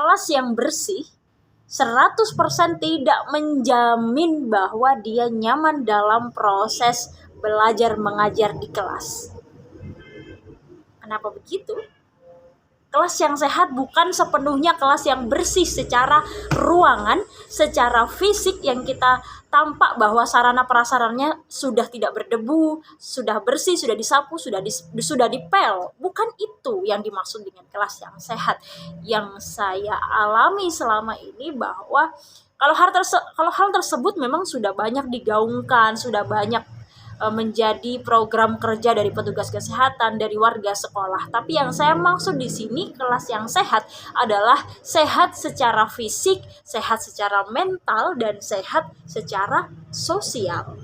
kelas yang bersih 100% tidak menjamin bahwa dia nyaman dalam proses belajar mengajar di kelas. Kenapa begitu? Kelas yang sehat bukan sepenuhnya kelas yang bersih secara ruangan, secara fisik yang kita tampak bahwa sarana prasarannya sudah tidak berdebu, sudah bersih, sudah disapu, sudah dipel. Bukan itu yang dimaksud dengan kelas yang sehat. Yang saya alami selama ini bahwa kalau hal tersebut memang sudah banyak digaungkan, sudah banyak menjadi program kerja dari petugas kesehatan, dari warga sekolah. Tapi yang saya maksud di sini kelas yang sehat adalah sehat secara fisik, sehat secara mental, dan sehat secara sosial.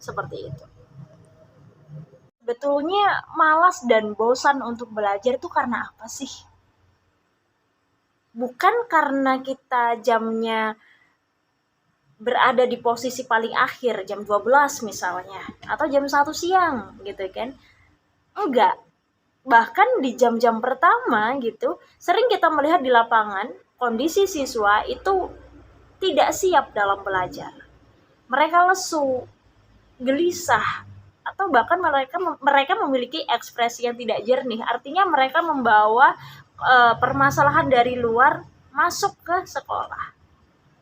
Seperti itu. Betulnya malas dan bosan untuk belajar itu karena apa sih? Bukan karena kita jamnya berada di posisi paling akhir, jam 12 misalnya, atau jam 1 siang gitu kan. Enggak. Bahkan di jam-jam pertama gitu, sering kita melihat di lapangan kondisi siswa itu tidak siap dalam belajar. Mereka lesu, gelisah, atau bahkan mereka memiliki ekspresi yang tidak jernih. Artinya mereka membawa permasalahan dari luar masuk ke sekolah.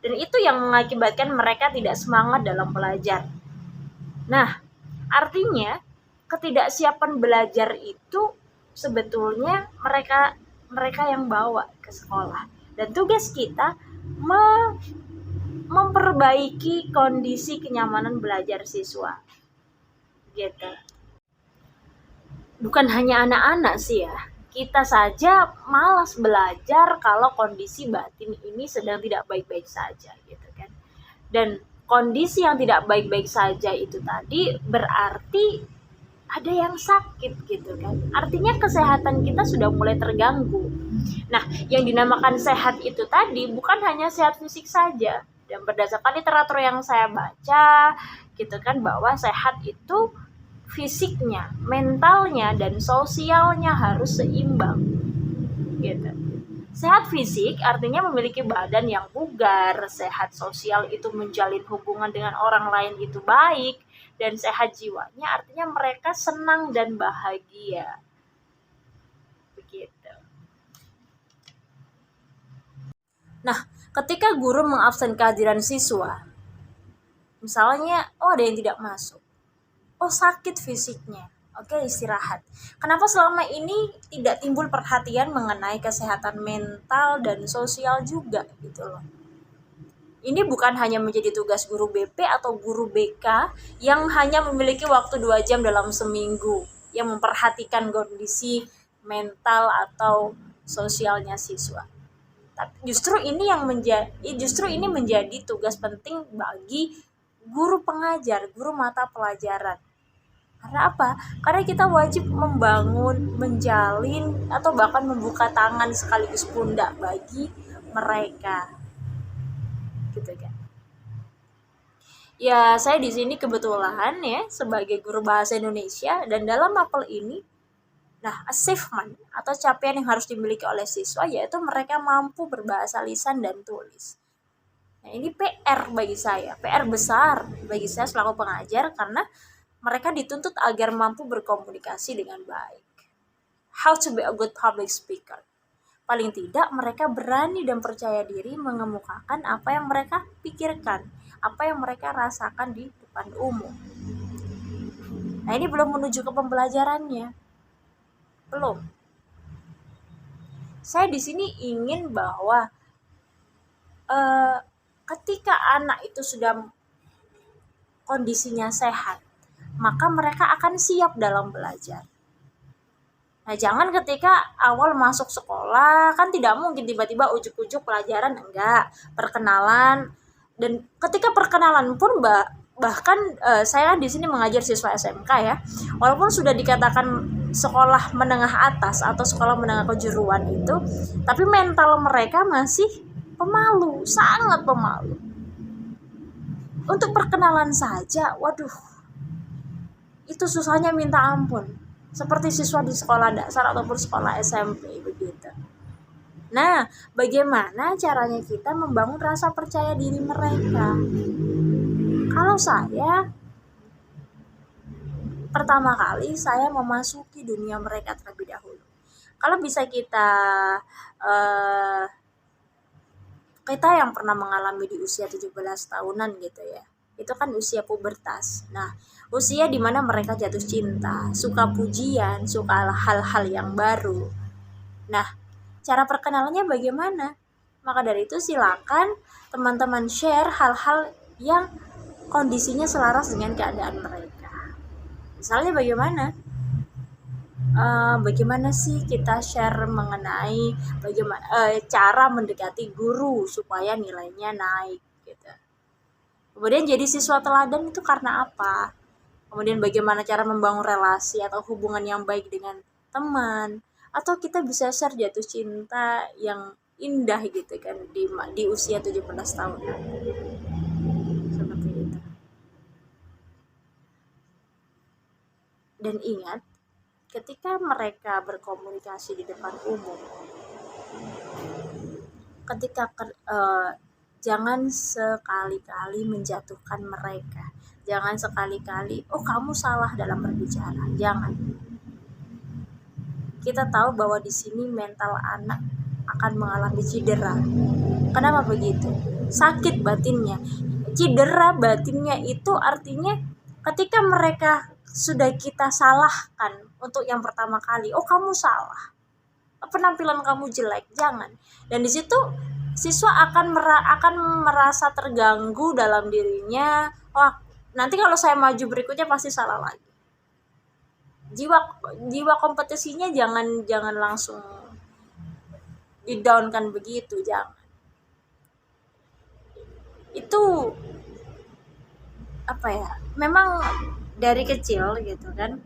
Dan itu yang mengakibatkan mereka tidak semangat dalam belajar. Nah, artinya ketidaksiapan belajar itu sebetulnya mereka yang bawa ke sekolah. Dan tugas kita memperbaiki kondisi kenyamanan belajar siswa. Gitu. Bukan hanya anak-anak sih ya. Kita saja malas belajar kalau kondisi batin ini sedang tidak baik-baik saja gitu kan. Dan kondisi yang tidak baik-baik saja itu tadi berarti ada yang sakit gitu kan. Artinya kesehatan kita sudah mulai terganggu. Nah, yang dinamakan sehat itu tadi bukan hanya sehat fisik saja. Dan berdasarkan literatur yang saya baca gitu kan, bahwa sehat itu fisiknya, mentalnya, dan sosialnya harus seimbang gitu. Sehat fisik artinya memiliki badan yang bugar, sehat sosial itu menjalin hubungan dengan orang lain itu baik, dan sehat jiwanya artinya mereka senang dan bahagia. Begitu. Nah, ketika guru mengabsen kehadiran siswa, misalnya, ada yang tidak masuk. Sakit fisiknya. Oke, istirahat. Kenapa selama ini tidak timbul perhatian mengenai kesehatan mental dan sosial juga gitu loh. Ini bukan hanya menjadi tugas guru BP atau guru BK yang hanya memiliki waktu 2 jam dalam seminggu yang memperhatikan kondisi mental atau sosialnya siswa. Tapi justru ini menjadi tugas penting bagi guru pengajar, guru mata pelajaran. Karena apa? Karena kita wajib membangun, menjalin, atau bahkan membuka tangan sekaligus pundak bagi mereka. Gitu kan. Ya, saya di sini kebetulan ya sebagai guru bahasa Indonesia, dan dalam mapel ini, achievement atau capaian yang harus dimiliki oleh siswa yaitu mereka mampu berbahasa lisan dan tulis. Nah, ini PR bagi saya, PR besar bagi saya selaku pengajar, karena mereka dituntut agar mampu berkomunikasi dengan baik. How to be a good public speaker. Paling tidak mereka berani dan percaya diri mengemukakan apa yang mereka pikirkan, apa yang mereka rasakan di depan umum. Nah, ini belum menuju ke pembelajarannya. Belum. Saya di sini ingin bahwa ketika anak itu sudah kondisinya sehat, maka mereka akan siap dalam belajar. Nah, jangan ketika awal masuk sekolah, kan tidak mungkin tiba-tiba ujuk-ujuk pelajaran, enggak, perkenalan. Dan ketika perkenalan pun bahkan saya di sini mengajar siswa SMK ya, walaupun sudah dikatakan sekolah menengah atas atau sekolah menengah kejuruan itu, tapi mental mereka masih pemalu, sangat pemalu. Untuk perkenalan saja, waduh, itu susahnya minta ampun. Seperti siswa di sekolah dasar ataupun sekolah SMP begitu. Nah, bagaimana caranya kita membangun rasa percaya diri mereka? Kalau saya, pertama kali saya memasuki dunia mereka terlebih dahulu. Kalau bisa eh, kita yang pernah mengalami di usia 17 tahunan gitu ya. Itu kan usia pubertas. Nah, usia dimana mereka jatuh cinta, suka pujian, suka hal-hal yang baru. Nah, cara perkenalannya bagaimana? Maka dari itu silakan teman-teman share hal-hal yang kondisinya selaras dengan keadaan mereka. Misalnya bagaimana sih kita share mengenai bagaimana cara mendekati guru supaya nilainya naik gitu. Kemudian jadi siswa teladan itu karena apa? Kemudian bagaimana cara membangun relasi atau hubungan yang baik dengan teman, atau kita bisa share jatuh cinta yang indah gitu kan di usia 17 tahun seperti itu. Dan ingat, ketika mereka berkomunikasi di depan umum, ketika jangan sekali-kali menjatuhkan mereka, jangan sekali-kali oh kamu salah dalam berbicara, jangan. Kita tahu bahwa di sini mental anak akan mengalami cedera. Kenapa begitu? Sakit batinnya. Cedera batinnya itu artinya ketika mereka sudah kita salahkan untuk yang pertama kali, oh kamu salah, penampilan kamu jelek, jangan. Dan di situ siswa akan merasa terganggu dalam dirinya. Wah, nanti kalau saya maju berikutnya pasti salah lagi. Jiwa jiwa kompetisinya jangan langsung di down kan begitu, jangan. Itu apa ya? Memang dari kecil gitu kan